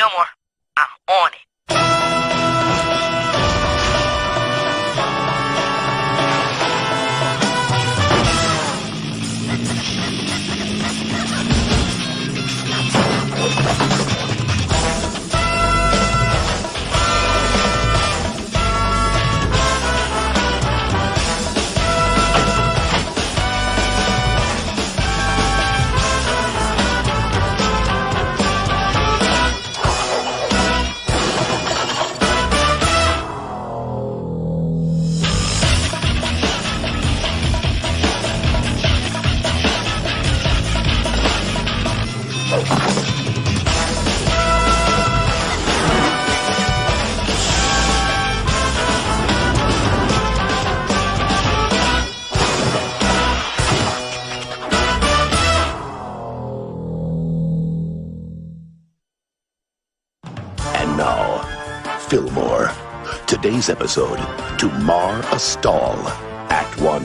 Fillmore, I'm on it. And now, Fillmore. Today's episode, To Mar a Stall, Act 1.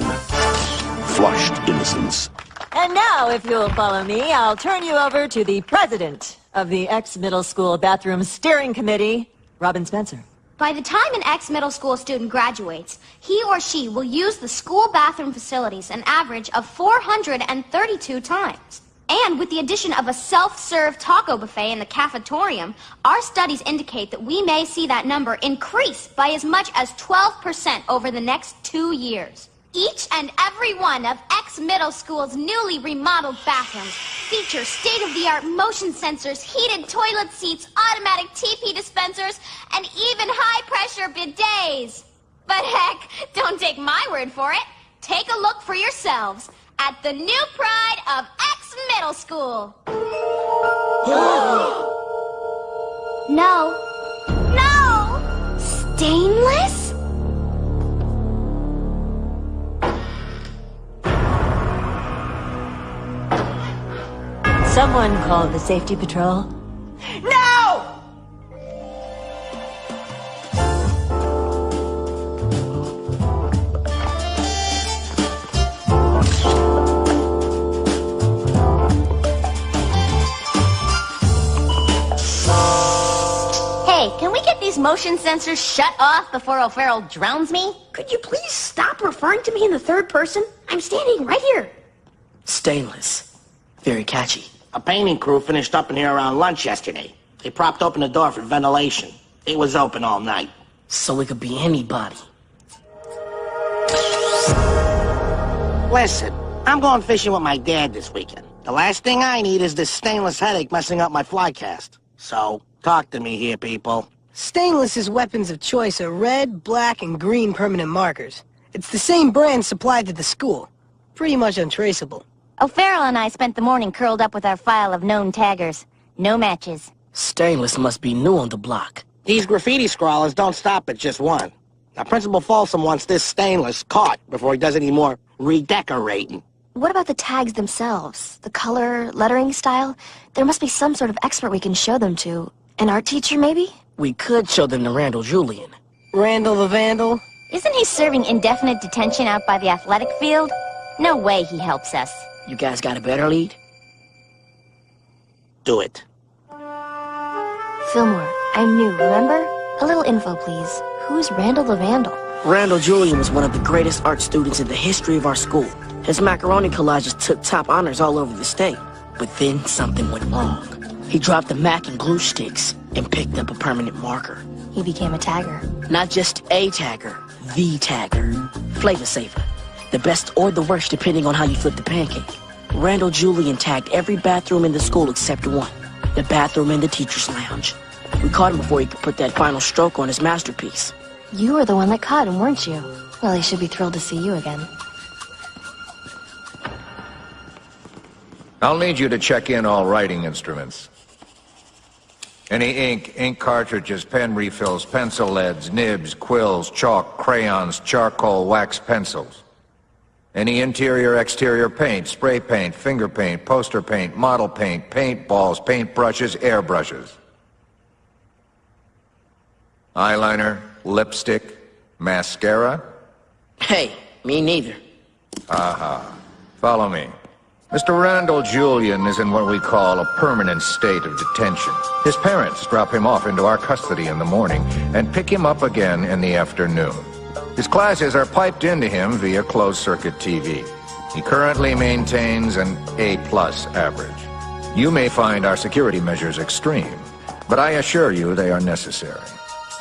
Flushed Innocence. And now, if you'll follow me, I'll turn you over to the president of the ex-middle school bathroom steering committee, Robin Spencer. By the time an ex-middle school student graduates, he or she will use the school bathroom facilities an average of 432 times. And with the addition of a self-serve taco buffet in the cafetorium, our studies indicate that we may see that number increase by as much as 12% over the next 2 years. Each and every one of ex-middle school's newly remodeled bathrooms feature state-of-the-art motion sensors, heated toilet seats, automatic TP dispensers, and even high-pressure bidets. But heck, don't take my word for it. Take a look for yourselves at the new pride of ex-middle school. No. No! Stainless? Someone called the safety patrol. No! Hey, can we get these motion sensors shut off before O'Farrell drowns me? Could you please stop referring to me in the third person? I'm standing right here. Stainless. Very catchy. A painting crew finished up in here around lunch yesterday. They propped open the door for ventilation. It was open all night. So it could be anybody. Listen, I'm going fishing with my dad this weekend. The last thing I need is this stainless headache messing up my fly cast. So, talk to me here, people. Stainless's weapons of choice are red, black, and green permanent markers. It's the same brand supplied to the school. Pretty much untraceable. O'Farrell and I spent the morning curled up with our file of known taggers. No matches. Stainless must be new on the block. These graffiti scrawlers don't stop at just one. Now, Principal Folsom wants this stainless caught before he does any more redecorating. What about the tags themselves? The color, lettering style? There must be some sort of expert we can show them to. An art teacher, maybe? We could show them to Randall Julian. Randall the Vandal? Isn't he serving indefinite detention out by the athletic field? No way he helps us. You guys got a better lead? Do it. Fillmore, I'm new, remember? A little info, please. Who's Randall the Vandal? Randall Julian was one of the greatest art students in the history of our school. His macaroni collages took top honors all over the state. But then something went wrong. He dropped the Mac and glue sticks and picked up a permanent marker. He became a tagger. Not just a tagger, the tagger. Flavor saver. The best or the worst depending on how you flip the pancake. Randall Julian tagged every bathroom in the school except one. The bathroom in the teacher's lounge. We caught him before he could put that final stroke on his masterpiece. You were the one that caught him, weren't you? Well, he should be thrilled to see you again. I'll need you to check in all writing instruments. Any ink cartridges, pen refills, pencil leads, nibs, quills, chalk, crayons, charcoal, wax pencils. Any interior, exterior paint, spray paint, finger paint, poster paint, model paint, paint balls, paint brushes, airbrushes. Eyeliner, lipstick, mascara? Hey, me neither. Aha. Follow me. Mr. Randall Julian is in what we call a permanent state of detention. His parents drop him off into our custody in the morning and pick him up again in the afternoon. His classes are piped into him via closed-circuit TV. He currently maintains an A+ average. You may find our security measures extreme, but I assure you they are necessary.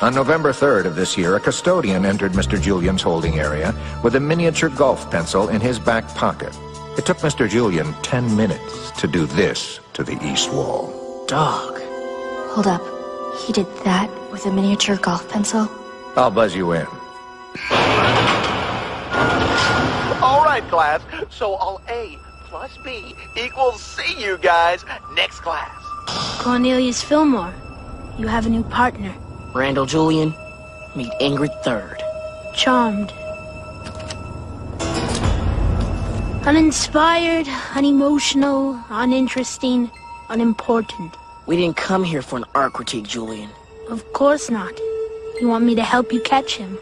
On November 3rd of this year, a custodian entered Mr. Julian's holding area with a miniature golf pencil in his back pocket. It took Mr. Julian 10 minutes to do this to the east wall. Dog. Hold up. He did that with a miniature golf pencil? I'll buzz you in. All right, class. So all A plus B equals C, you guys. Next class. Cornelius Fillmore, you have a new partner. Randall Julian, meet Ingrid Third. Charmed. Uninspired, unemotional, uninteresting, unimportant. We didn't come here for an art critique, Julian. Of course not. You want me to help you catch him.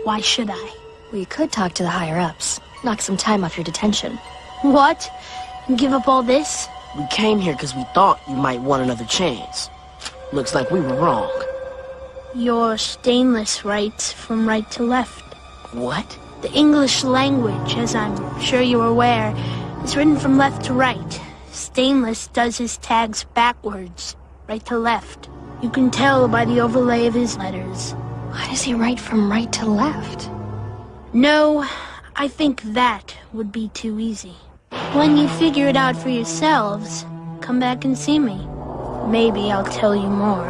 Why should I? We could talk to the higher-ups. Knock some time off your detention. What? And give up all this? We came here because we thought you might want another chance. Looks like we were wrong. Your stainless writes from right to left. What? The English language, as I'm sure you're aware, is written from left to right. Stainless does his tags backwards, right to left. You can tell by the overlay of his letters. Why does he write from right to left? No, I think that would be too easy. When you figure it out for yourselves, come back and see me. Maybe I'll tell you more.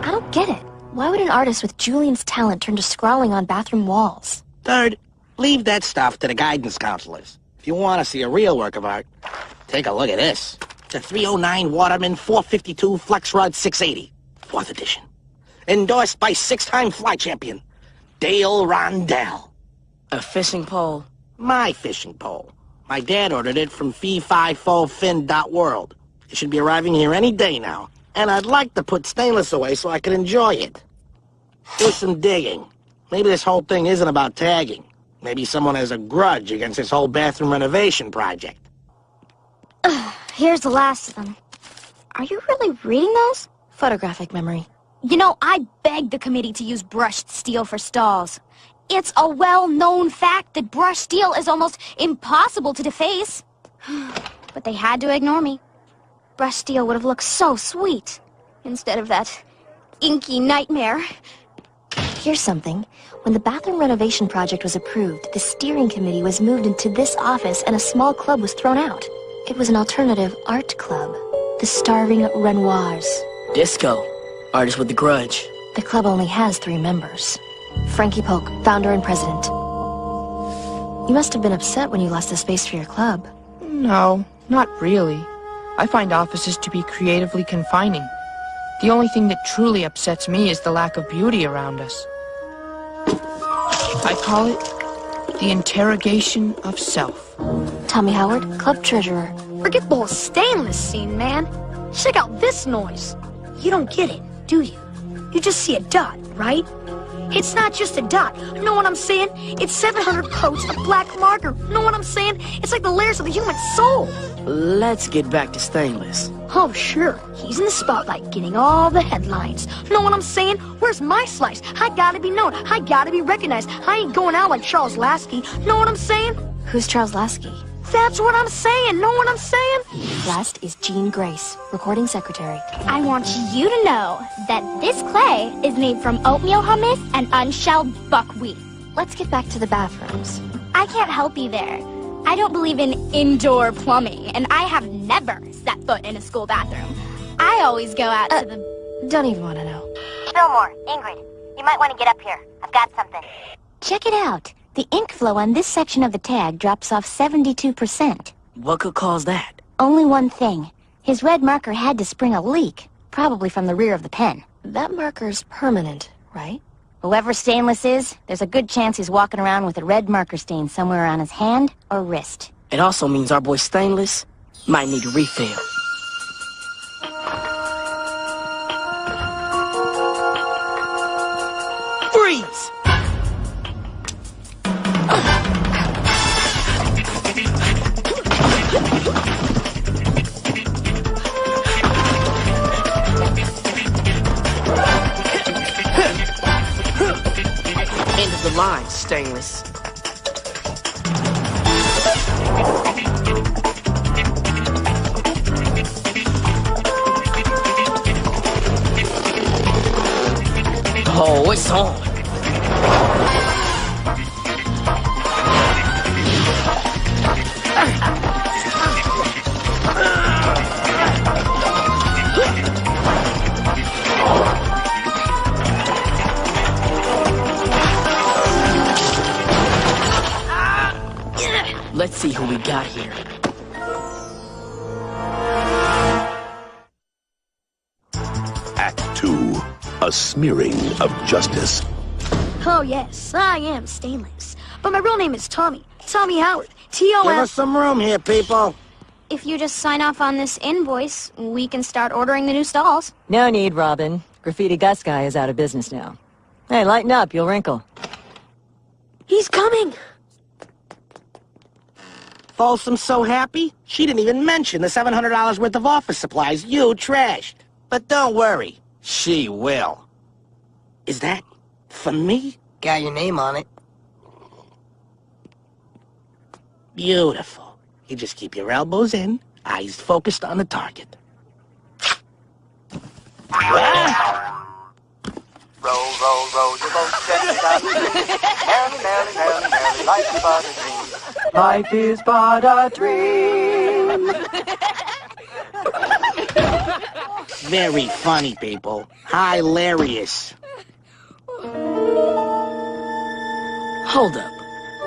I don't get it. Why would an artist with Julian's talent turn to scrawling on bathroom walls? Third, leave that stuff to the guidance counselors. If you want to see a real work of art, take a look at this. It's a 309 Waterman 452 Flex Rod 680. 4th edition. Endorsed by 6-time fly champion, Dale Rondell. A fishing pole? My fishing pole. My dad ordered it from fee-fi-fo-fin.world. It should be arriving here any day now. And I'd like to put stainless away so I can enjoy it. Do some digging. Maybe this whole thing isn't about tagging. Maybe someone has a grudge against this whole bathroom renovation project. Here's the last of them. Are you really reading those? Photographic memory. You know, I begged the committee to use brushed steel for stalls. It's a well-known fact that brushed steel is almost impossible to deface. But they had to ignore me. Brushed steel would have looked so sweet instead of that inky nightmare. Here's something. When the bathroom renovation project was approved, the steering committee was moved into this office and a small club was thrown out. It was an alternative art club. The Starving Renoirs. Disco. Artist with a grudge. The club only has 3 members. Frankie Polk, founder and president. You must have been upset when you lost the space for your club. No, not really. I find offices to be creatively confining. The only thing that truly upsets me is the lack of beauty around us. I call it the interrogation of self. Tommy Howard, club treasurer. Forget the whole stainless scene, man. Check out this noise. You don't get it, do you? You just see a dot, right? It's not just a dot. Know what I'm saying? It's 700 coats of black marker. Know what I'm saying? It's like the layers of the human soul. Let's get back to stainless. Oh, sure. He's in the spotlight getting all the headlines. Know what I'm saying? Where's my slice? I gotta be known. I gotta be recognized. I ain't going out like Charles Lasky. Know what I'm saying? Who's Charles Lasky? That's what I'm saying. Know what I'm saying? Last is Jean Grace, recording secretary. I want you to know that this clay is made from oatmeal hummus and unshelled buckwheat. Let's get back to the bathrooms. I can't help you there. I don't believe in indoor plumbing, and I have never set foot in a school bathroom. I always go out to the... Don't even want to know. Fillmore, Ingrid, you might want to get up here. I've got something. Check it out. The ink flow on this section of the tag drops off 72%. What could cause that? Only one thing. His red marker had to spring a leak, probably from the rear of the pen. That marker's permanent, right? Whoever Stainless is, there's a good chance he's walking around with a red marker stain somewhere on his hand or wrist. It also means our boy Stainless might need a refill. Freeze! lines, Stainless. Oh, it's on. Let's see who we got here. Act 2. A smearing of justice. Oh, yes, I am Stainless. But my real name is Tommy. Tommy Howard. T-O-M... Give us some room here, people. If you just sign off on this invoice, we can start ordering the new stalls. No need, Robin. Graffiti Gus guy is out of business now. Hey, lighten up, you'll wrinkle. He's coming! Folsom's so happy, she didn't even mention the $700 worth of office supplies you trashed. But don't worry, she will. Is that for me? Got your name on it. Beautiful. You just keep your elbows in, eyes focused on the target. Roll, roll, roll your boat gently down the stream. Merrily, merrily, merrily, merrily, life is but a dream. Life is but a dream. Very funny, people. Hilarious. Hold up.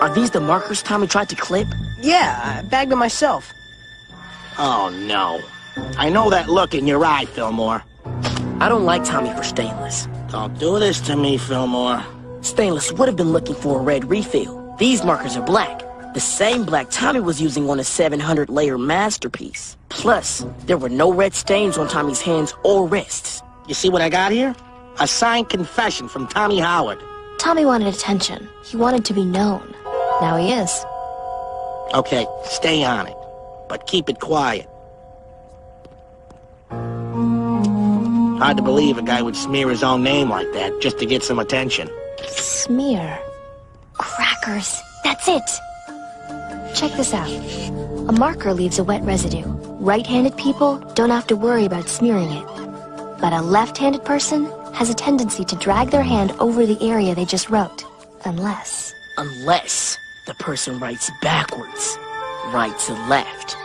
Are these the markers Tommy tried to clip? Yeah, I bagged them myself. Oh, no. I know that look in your eye, Fillmore. I don't like Tommy for Stainless. Don't do this to me, Fillmore. Stainless would have been looking for a red refill. These markers are black. The same black Tommy was using on his 700-layer masterpiece. Plus, there were no red stains on Tommy's hands or wrists. You see what I got here? A signed confession from Tommy Howard. Tommy wanted attention. He wanted to be known. Now he is. Okay, stay on it. But keep it quiet. Hard to believe a guy would smear his own name like that just to get some attention. Smear. Crackers. That's it. Check this out. A marker leaves a wet residue. Right-handed people don't have to worry about smearing it. But a left-handed person has a tendency to drag their hand over the area they just wrote. Unless the person writes backwards. Right to left.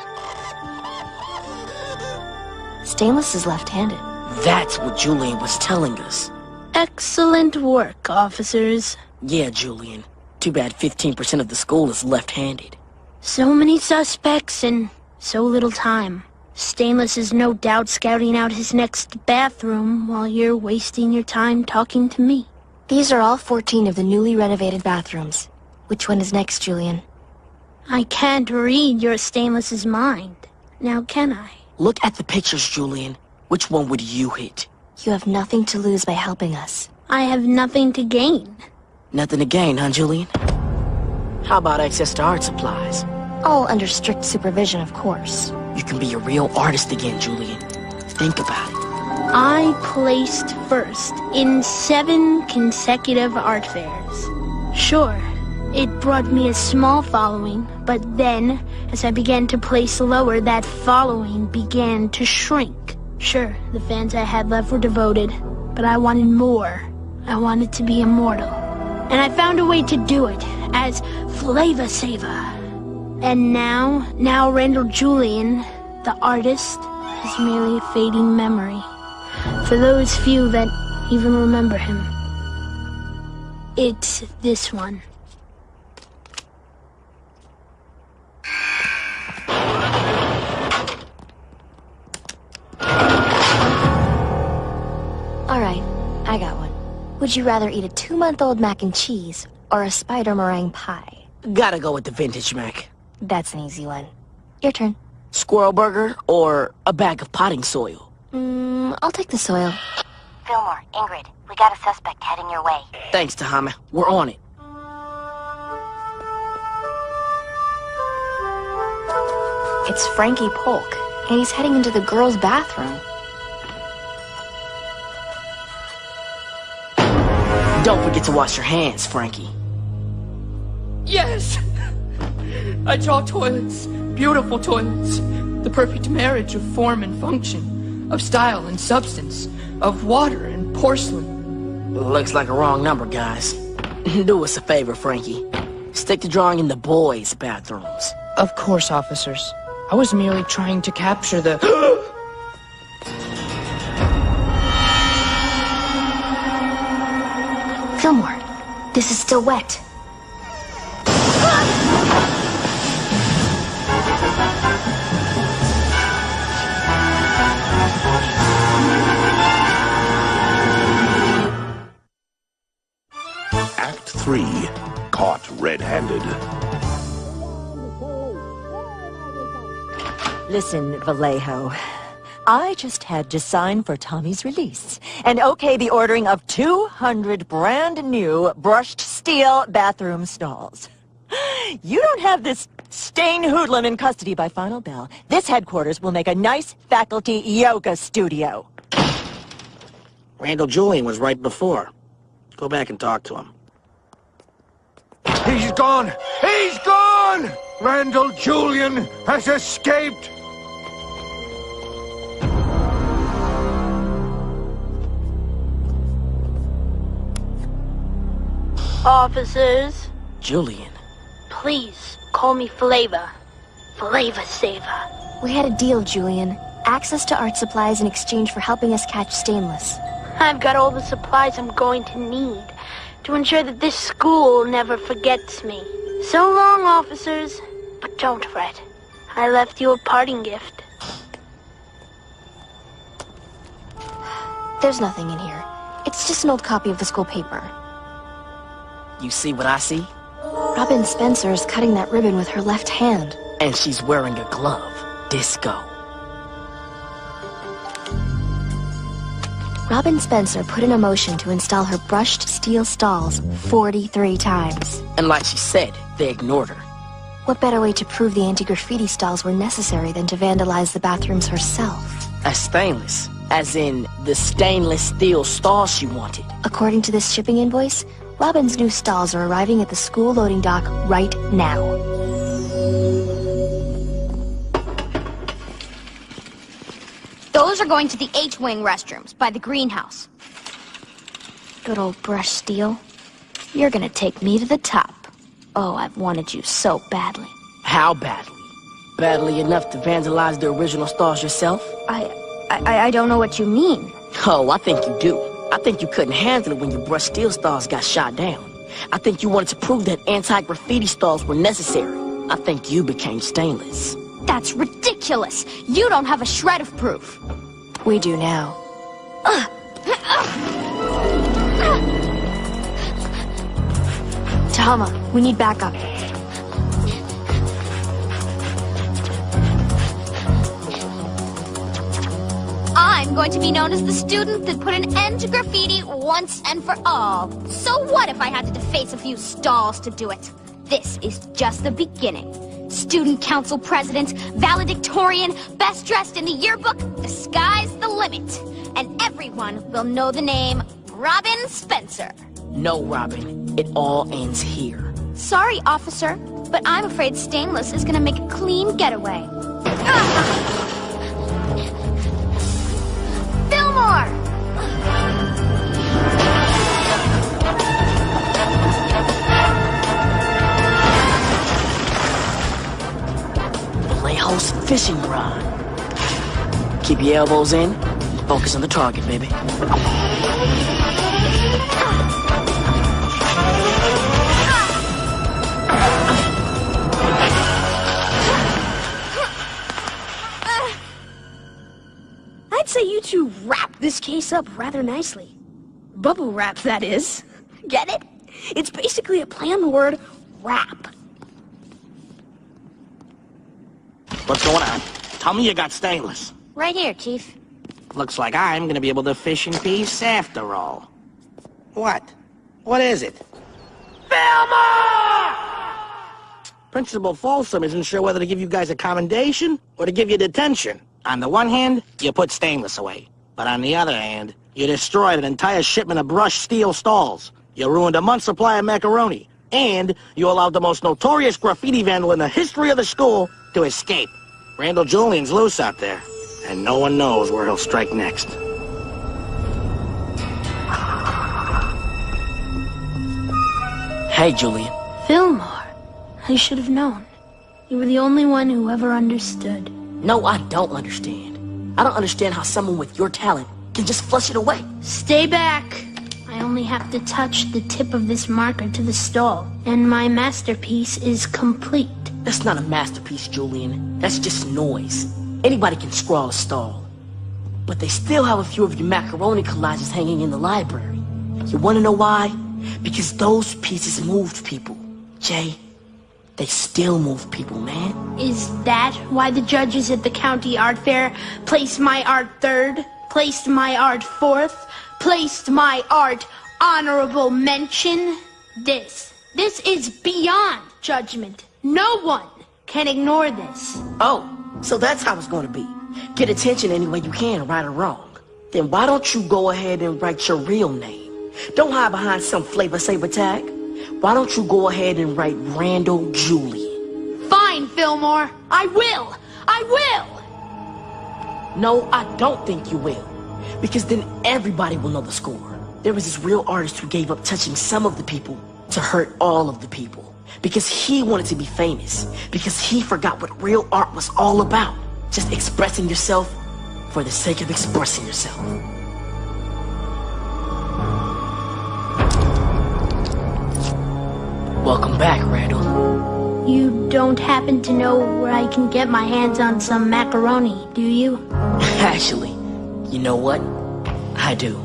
Stainless is left-handed. That's what Julian was telling us. Excellent work, officers. Yeah, Julian. Too bad 15% of the school is left-handed. So many suspects and so little time. Stainless is no doubt scouting out his next bathroom while you're wasting your time talking to me. These are all 14 of the newly renovated bathrooms. Which one is next, Julian? I can't read your Stainless's mind. Now can I? Look at the pictures, Julian. Which one would you hit? You have nothing to lose by helping us. I have nothing to gain. Nothing to gain, huh, Julian? How about access to art supplies? All under strict supervision, of course. You can be a real artist again, Julian. Think about it. I placed first in 7 consecutive art fairs. Sure, it brought me a small following, but then, as I began to place lower, that following began to shrink. Sure, the fans I had left were devoted, but I wanted more. I wanted to be immortal. And I found a way to do it, as Flavor Saver. And now Randall Julian, the artist, is merely a fading memory. For those few that even remember him. It's this one. Alright, I got one. Would you rather eat a 2-month-old mac and cheese or a spider meringue pie? Gotta go with the vintage mac. That's an easy one. Your turn. Squirrel burger or a bag of potting soil? I'll take the soil. Fillmore, Ingrid, we got a suspect heading your way. Thanks, Tahama. We're on it. It's Frankie Polk, and he's heading into the girls' bathroom. Don't forget to wash your hands, Frankie. Yes! I draw toilets, beautiful toilets. The perfect marriage of form and function, of style and substance, of water and porcelain. Looks like a wrong number, guys. Do us a favor, Frankie. Stick to drawing in the boys' bathrooms. Of course, officers. I was merely trying to capture the... Fillmore, this is still wet. Act 3. Caught red-handed. Listen, Vallejo. I just had to sign for Tommy's release and okay the ordering of 200 brand new brushed steel bathroom stalls. You don't have this stain hoodlum in custody by final bell. This headquarters will make a nice faculty yoga studio. Randall Julian was right before. Go back and talk to him. He's gone! He's gone! Randall Julian has escaped! Officers, Julian. please call me Flavor. Flavor Saver. We had a deal, Julian. Access to art supplies in exchange for helping us catch Stainless. I've got all the supplies I'm going to need to ensure that this school never forgets me. So long, officers. But don't fret. I left you a parting gift. There's nothing in here. It's just an old copy of the school paper. You see what I see? Robin Spencer is cutting that ribbon with her left hand. And she's wearing a glove. Disco. Robin Spencer put in a motion to install her brushed steel stalls 43 times. And like she said, they ignored her. What better way to prove the anti-graffiti stalls were necessary than to vandalize the bathrooms herself? As stainless. As in, the stainless steel stalls she wanted. According to this shipping invoice, Robin's new stalls are arriving at the school loading dock right now. Those are going to the H-wing restrooms by the greenhouse. Good old brushed steel. You're gonna take me to the top. Oh, I've wanted you so badly. How badly? Badly enough to vandalize the original stalls yourself? I don't know what you mean. Oh, I think you do. I think you couldn't handle it when your brushed steel stalls got shot down. I think you wanted to prove that anti-graffiti stalls were necessary. I think you became stainless. That's ridiculous. You don't have a shred of proof. We do now. Tahama, we need backup. I'm going to be known as the student that put an end to graffiti once and for all. So what if I had to deface a few stalls to do it? This is just the beginning. Student council president, valedictorian, best dressed in the yearbook, the sky's the limit. And everyone will know the name Robin Spencer. No, Robin. It all ends here. Sorry, officer, but I'm afraid Stainless is gonna make a clean getaway. Fillmore! Vallejo's fishing rod. Keep your elbows in. Focus on the target, baby. I'd say you two wrap this case up rather nicely. Bubble wrap, that is. Get it? It's basically a play on the word wrap. What's going on? Tell me you got Stainless. Right here, Chief. Looks like I'm gonna be able to fish in peace after all. What? What is it? Fillmore! Principal Folsom isn't sure whether to give you guys a commendation or to give you detention. On the one hand, you put Stainless away. But on the other hand, you destroyed an entire shipment of brushed steel stalls. You ruined a month's supply of macaroni. And you allowed the most notorious graffiti vandal in the history of the school to escape. Randall Julian's loose out there, and no one knows where he'll strike next. Hey, Julian. Fillmore. I should have known. You were the only one who ever understood. No, I don't understand. I don't understand how someone with your talent can just flush it away. Stay back. I only have to touch the tip of this marker to the stall, and my masterpiece is complete. That's not a masterpiece, Julian. That's just noise. Anybody can scrawl a stall. But they still have a few of your macaroni collages hanging in the library. You want to know why? Because those pieces moved people. Jay, they still move people, man. Is that why the judges at the county art fair placed my art third, placed my art fourth, placed my art honorable mention? This is beyond judgment. No one can ignore this. Oh, so that's how it's going to be. Get attention any way you can, right or wrong. Then why don't you go ahead and write your real name? Don't hide behind some Flavor Saver tag. Why don't you go ahead and write Randall Julian? Fine, Fillmore. I will. I will. No, I don't think you will. Because then everybody will know the score. There was this real artist who gave up touching some of the people to hurt all of the people. Because he wanted to be famous. Because he forgot what real art was all about. Just expressing yourself for the sake of expressing yourself. Welcome back, Randall. You don't happen to know where I can get my hands on some macaroni, do you? Actually, you know what? I do.